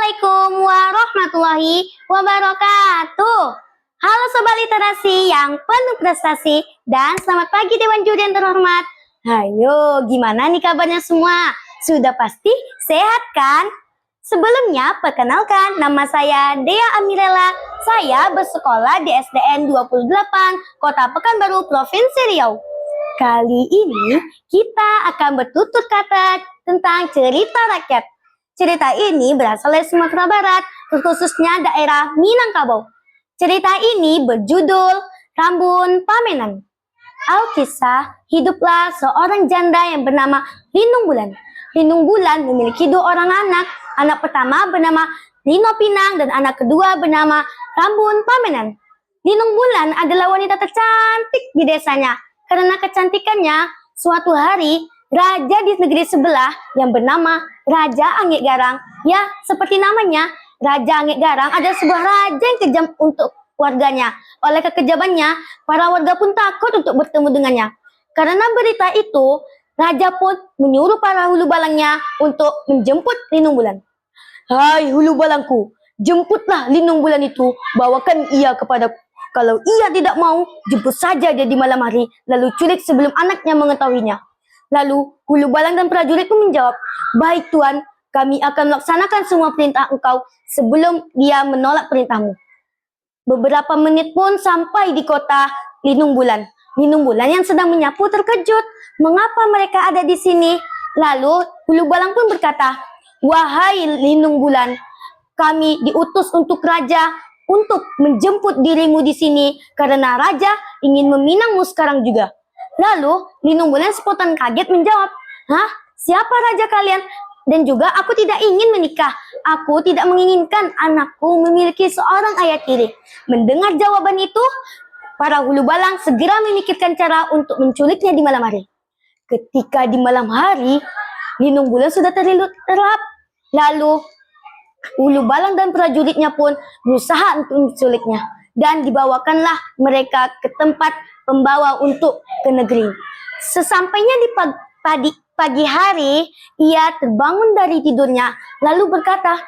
Assalamualaikum warahmatullahi wabarakatuh. Halo Sobat Literasi yang penuh prestasi dan selamat pagi Dewan Juri yang terhormat. Hayo, gimana nih kabarnya semua? Sudah pasti sehat kan? Sebelumnya, perkenalkan nama saya Dea Amirella. Saya bersekolah di SDN 28, Kota Pekanbaru, Provinsi Riau. Kali ini kita akan bertutur kata tentang cerita rakyat. Cerita ini berasal dari Sumatera Barat, khususnya daerah Minangkabau. Cerita ini berjudul Rambun Pamenan. Alkisah, hiduplah seorang janda yang bernama Linung Bulan. Linung Bulan memiliki 2 orang anak. Anak pertama bernama Lino Pinang dan anak kedua bernama Rambun Pamenan. Linung Bulan adalah wanita tercantik di desanya. Karena kecantikannya, suatu hari raja di negeri sebelah yang bernama Raja Angik Garang, ya seperti namanya, Raja Angik Garang adalah sebuah raja yang kejam untuk warganya. Oleh kekejamannya, para warga pun takut untuk bertemu dengannya. Karena berita itu, raja pun menyuruh para hulu balangnya untuk menjemput Linung Bulan. Hai hulu balangku, jemputlah Linung Bulan itu, bawakan ia kepadaku. Kalau ia tidak mau, jemput saja dia di malam hari, lalu culik sebelum anaknya mengetahuinya. Lalu hulu balang dan prajurit pun menjawab, baik tuan, kami akan melaksanakan semua perintah engkau sebelum dia menolak perintahmu. Beberapa menit pun sampai di kota Linung Bulan. Linung Bulan yang sedang menyapu terkejut, mengapa mereka ada di sini? Lalu hulu balang pun berkata, wahai Linung Bulan, kami diutus untuk raja untuk menjemput dirimu di sini karena raja ingin meminangmu sekarang juga. Lalu Linung Bulan spontan kaget menjawab, hah? Siapa raja kalian? Dan juga aku tidak ingin menikah. Aku tidak menginginkan anakku memiliki seorang ayah tiri. Mendengar jawaban itu, para hulu balang segera memikirkan cara untuk menculiknya di malam hari. Ketika di malam hari, Linung Bulan sudah terlelap. Lalu hulu balang dan prajuritnya pun berusaha untuk menculiknya. Dan dibawakanlah mereka ke tempat pembawa untuk ke negeri. Sesampainya di pagi hari, ia terbangun dari tidurnya, lalu berkata,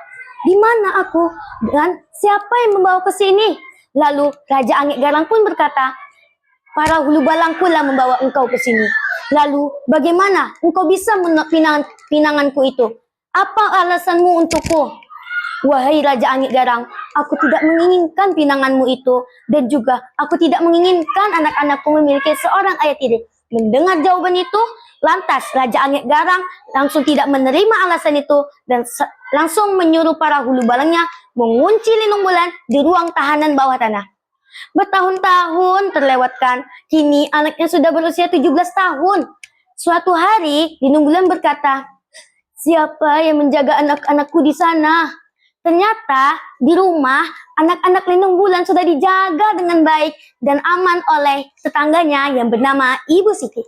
di mana aku dan siapa yang membawa ke sini? Lalu Raja Angik Garang pun berkata, para hulu balang pula membawa engkau ke sini. Lalu bagaimana engkau bisa menolak pinanganku itu? Apa alasanmu untukku? Wahai Raja Angik Garang, aku tidak menginginkan pinanganmu itu, dan juga aku tidak menginginkan anak-anakku memiliki seorang ayah tiri. Mendengar jawaban itu, lantas Raja Angik Garang langsung tidak menerima alasan itu, dan langsung menyuruh para hulu balangnya mengunci Linung Bulan di ruang tahanan bawah tanah. Bertahun-tahun terlewatkan, kini anaknya sudah berusia 17 tahun. Suatu hari, Linung Bulan berkata, siapa yang menjaga anak-anakku di sana? Ternyata di rumah anak-anak Linung Bulan sudah dijaga dengan baik dan aman oleh tetangganya yang bernama Ibu Siti.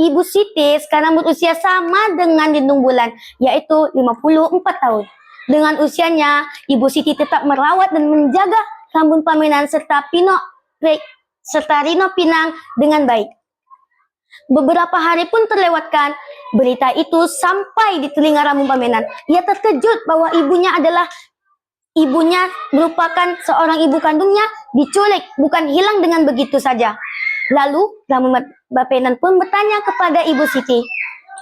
Ibu Siti sekarang berusia sama dengan Linung Bulan, yaitu 54 tahun. Dengan usianya, Ibu Siti tetap merawat dan menjaga Rambun Pamenan serta Rino Pinang dengan baik. Beberapa hari pun terlewatkan, berita itu sampai di telinga Rambun Pamenan. Ia terkejut bahwa ibunya merupakan seorang ibu kandungnya diculik, bukan hilang dengan begitu saja. Lalu Rambun Pamenan pun bertanya kepada Ibu Siti,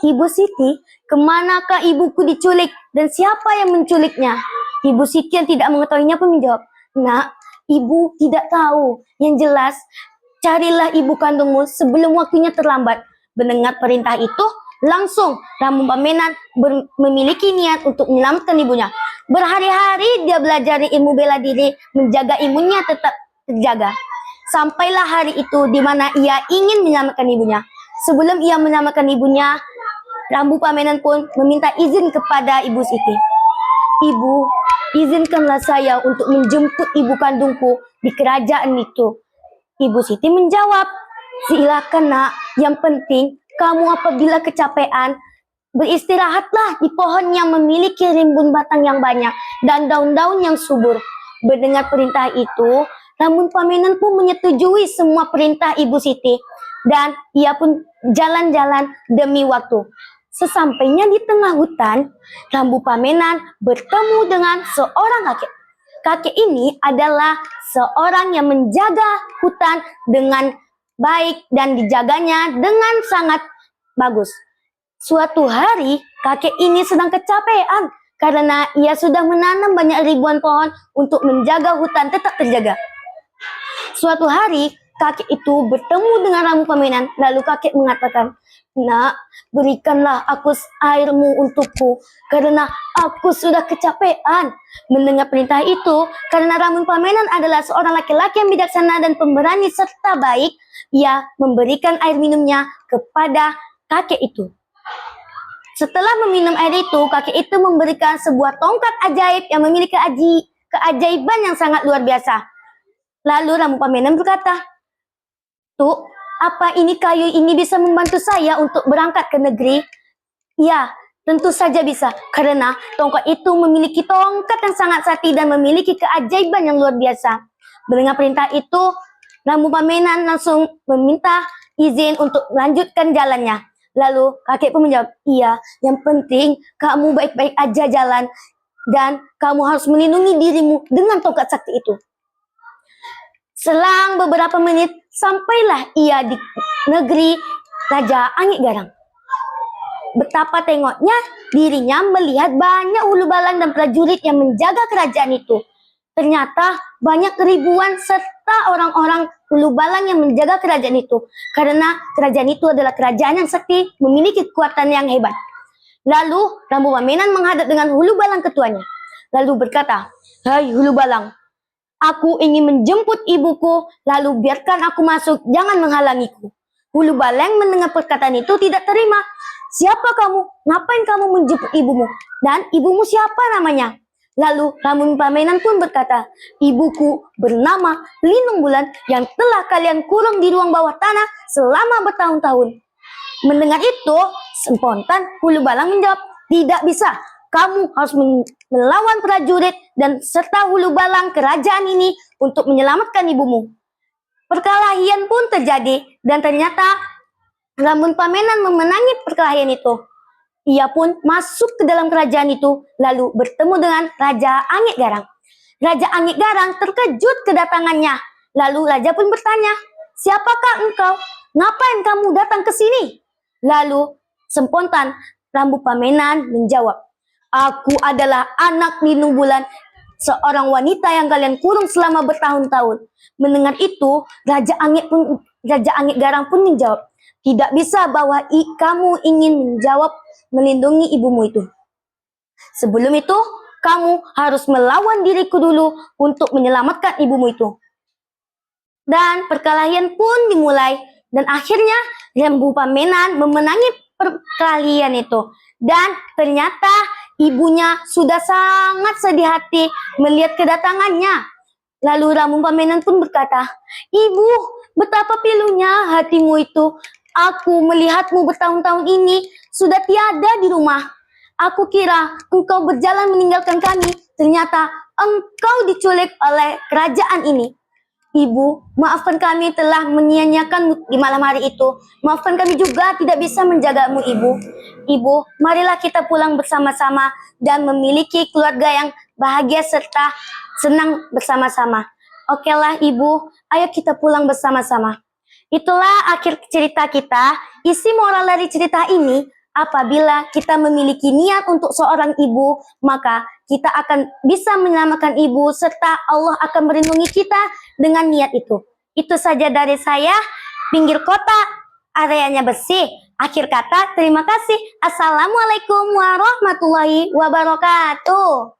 Ibu Siti, kemanakah ibuku diculik dan siapa yang menculiknya? Ibu Siti yang tidak mengetahuinya pun menjawab, nak, ibu tidak tahu. Yang jelas, carilah ibu kandungmu sebelum waktunya terlambat. Mendengar perintah itu, langsung Rambun Pamenan memiliki niat untuk menyelamatkan ibunya. Berhari-hari dia belajar ilmu bela diri, menjaga imunnya tetap terjaga. Sampailah hari itu di mana ia ingin menyelamatkan ibunya. Sebelum ia menyelamatkan ibunya, Rambun Pamenan pun meminta izin kepada Ibu Siti. Ibu, izinkanlah saya untuk menjemput ibu kandungku di kerajaan itu. Ibu Siti menjawab, silakan nak, yang penting kamu apabila kecapean, beristirahatlah di pohon yang memiliki rimbun batang yang banyak dan daun-daun yang subur. Mendengar perintah itu, Rambun Pamenan pun menyetujui semua perintah Ibu Siti dan ia pun jalan-jalan demi waktu. Sesampainya di tengah hutan, Rambu Pamenan bertemu dengan seorang kakek. Kakek ini adalah seorang yang menjaga hutan dengan baik dan dijaganya dengan sangat bagus. Suatu hari, kakek ini sedang kecapean karena ia sudah menanam banyak ribuan pohon untuk menjaga hutan tetap terjaga. Suatu hari, kakek itu bertemu dengan Rambu Pamenan, lalu kakek mengatakan, "Nak, berikanlah aku airmu untukku, karena aku sudah kecapean." Mendengar perintah itu, karena Rambu Pamenan adalah seorang laki-laki yang bijaksana dan pemberani serta baik, ia memberikan air minumnya kepada kakek itu. Setelah meminum air itu, kakek itu memberikan sebuah tongkat ajaib yang memiliki keajaiban yang sangat luar biasa. Lalu Rambu Pamenan berkata, "Tuk, apa ini kayu ini bisa membantu saya untuk berangkat ke negeri?" "Ya, tentu saja bisa, karena tongkat itu memiliki tongkat yang sangat sakti dan memiliki keajaiban yang luar biasa." Mendengar perintah itu, Rambu Pamenan langsung meminta izin untuk melanjutkan jalannya. Lalu kakek pun menjawab, "Iya, yang penting kamu baik-baik aja jalan dan kamu harus melindungi dirimu dengan tongkat sakti itu." Selang beberapa menit, sampailah ia di negeri Raja Angin Garang. Betapa tengoknya dirinya melihat banyak hulu balang dan prajurit yang menjaga kerajaan itu. Ternyata banyak ribuan serta orang-orang hulu balang yang menjaga kerajaan itu. Karena kerajaan itu adalah kerajaan yang sakti, memiliki kekuatan yang hebat. Lalu Rambu Pamenan menghadap dengan hulu balang ketuanya. Lalu berkata, "Hai hulu balang, aku ingin menjemput ibuku, lalu biarkan aku masuk, jangan menghalangiku." Hulu balang mendengar perkataan itu tidak terima. "Siapa kamu? Ngapain kamu menjemput ibumu? Dan ibumu siapa namanya?" Lalu Rambu Pamenan pun berkata, "Ibuku bernama Lindung Bulan yang telah kalian kurung di ruang bawah tanah selama bertahun-tahun." Mendengar itu, spontan hulu balang menjawab, "Tidak bisa. Kamu harus melawan prajurit dan serta hulu balang kerajaan ini untuk menyelamatkan ibumu." Perkelahian pun terjadi dan ternyata Rambu Pamenan memenangi perkelahian itu. Ia pun masuk ke dalam kerajaan itu, lalu bertemu dengan Raja Angin Garang. Raja Angin Garang terkejut kedatangannya. Lalu raja pun bertanya, "Siapakah engkau? Ngapain kamu datang ke sini?" Lalu spontan Rambu Pamenan menjawab, "Aku adalah anak Lindung Bulan, seorang wanita yang kalian kurung selama bertahun-tahun." Mendengar itu, Raja Angin Garang pun menjawab, "Tidak bisa bahwa kamu ingin menjawab melindungi ibumu itu. Sebelum itu, kamu harus melawan diriku dulu untuk menyelamatkan ibumu itu." Dan perkelahian pun dimulai. Dan akhirnya Rambu Pamenan memenangi perkelahian itu. Dan ternyata ibunya sudah sangat sedih hati melihat kedatangannya. Lalu Rambu Pamenan pun berkata, "Ibu, betapa pilunya hatimu itu. Aku melihatmu bertahun-tahun ini sudah tiada di rumah. Aku kira engkau berjalan meninggalkan kami. Ternyata engkau diculik oleh kerajaan ini. Ibu, maafkan kami telah menyia-nyiakanmu di malam hari itu. Maafkan kami juga tidak bisa menjagamu, Ibu. Ibu, marilah kita pulang bersama-sama dan memiliki keluarga yang bahagia serta senang bersama-sama." "Okelah Ibu, ayo kita pulang bersama-sama." Itulah akhir cerita kita. Isi moral dari cerita ini, apabila kita memiliki niat untuk seorang ibu, maka kita akan bisa menyelamatkan ibu serta Allah akan melindungi kita dengan niat itu. Itu saja dari saya. Pinggir kota, areanya bersih. Akhir kata, terima kasih. Assalamualaikum warahmatullahi wabarakatuh.